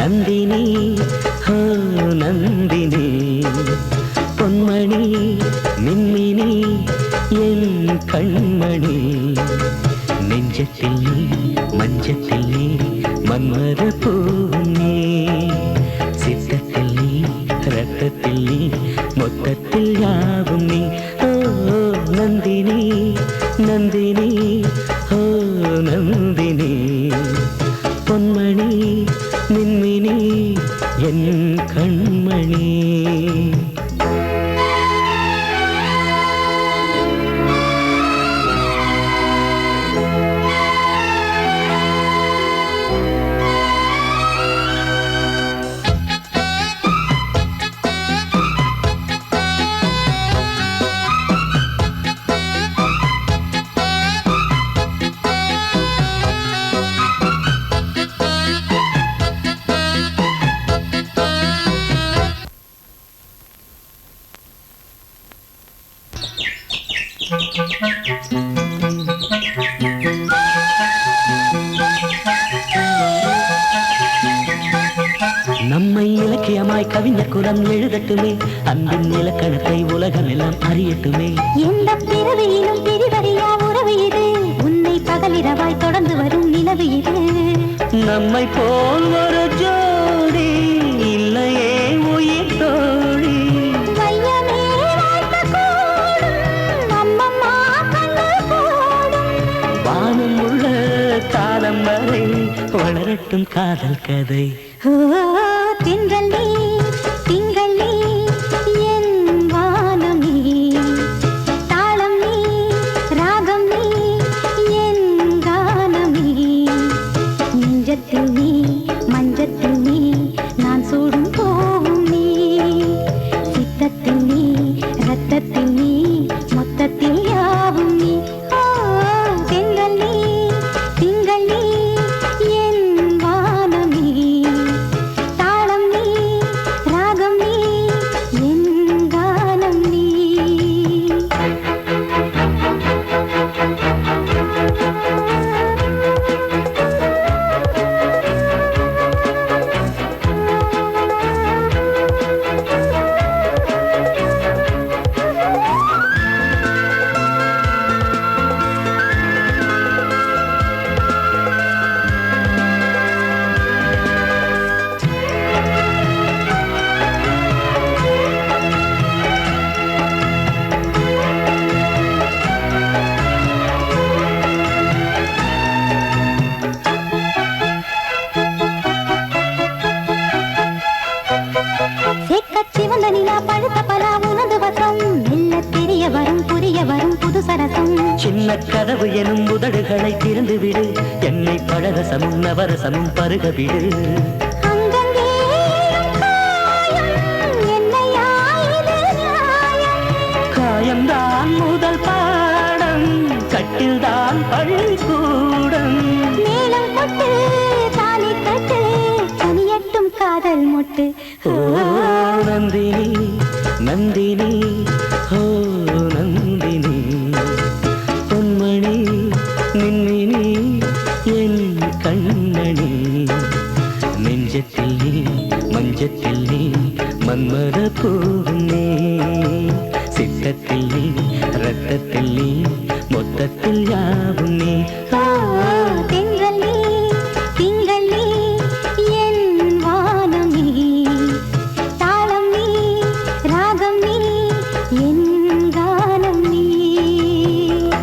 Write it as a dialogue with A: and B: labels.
A: நந்தினி ஹோ நந்தினி பொன்மணி மின்மினி என் கண்மணி நெஞ்சத்தில் நீ மஞ்சத்தில் நீ மன்மத பூனி சித்தத்தில் நீ ரத்தத்தில் நீ மொத்தத்தில் யாவும் நீ ஓ நந்தினி நந்தினி ஓ நந்தினி பொன்மணி மின்மினி என் கண்மணி நம்மை இலக்கியமாய் கவிஞர் குலம் எழுதட்டுமே அன்பின் இலக்கணத்தை உலகமெல்லாம் அறியட்டுமே
B: எந்த பிறவியிலும் பிரிவறியா உறவு இது உன்னை பகலிரவாய் தொடர்ந்து வரும் நிலவு இது
A: நம்மை போல் ஒரு ஜோடி இல்லையே உயிர் தோழி
B: வையமே வாழ்த்த கூடும் அம்மம்மா கண்ணு போடும்
A: வானம் உள்ள காலம் வரை வளரட்டும் காதல் கதை
B: திங்கள் நீ திங்கள் நீ என் வானம் நீ தாளம் நீ ராகம் நீ என் கானம் நீ நெஞ்சத்தில் நீ மஞ்சத்தில் நீ நான் சூடும் போவும் நீ சித்தத்தில் நீ ரத்தத்தில் நீ மொத்தத்தில் யாவும் நீ திங்கள் நீ திங்கள் நீ என் வானம் நீ தாளம் நீ ராகம் நீ என் கானம் நீ சிவந்த நிலா பழுத்த பலா உனது வசம் மெல்ல தெரிய வரும் புரிய வரும் புது சரசம்
A: சின்ன கதவு எனும் உதடுகளை திறந்து விடு என்னை பழரசமும் நவரசமும் பருக விடு
B: அங்கங்கே காயம் என்னையா இது நியாயம்
A: காயம்தான் முதல் பாடம் கட்டில்தான் பள்ளிக்கூடம்
B: மேளம் கொட்டு தாலி கட்டு கனியட்டும் காதல் மொட்டு
A: ஓ நந்தினி நந்தினி ஓ நந்தினி பொன்மணி மின்மினி என் கண்மணி நெஞ்சத்தில் நீ மஞ்சத்தில் நீ மன்மத பூனி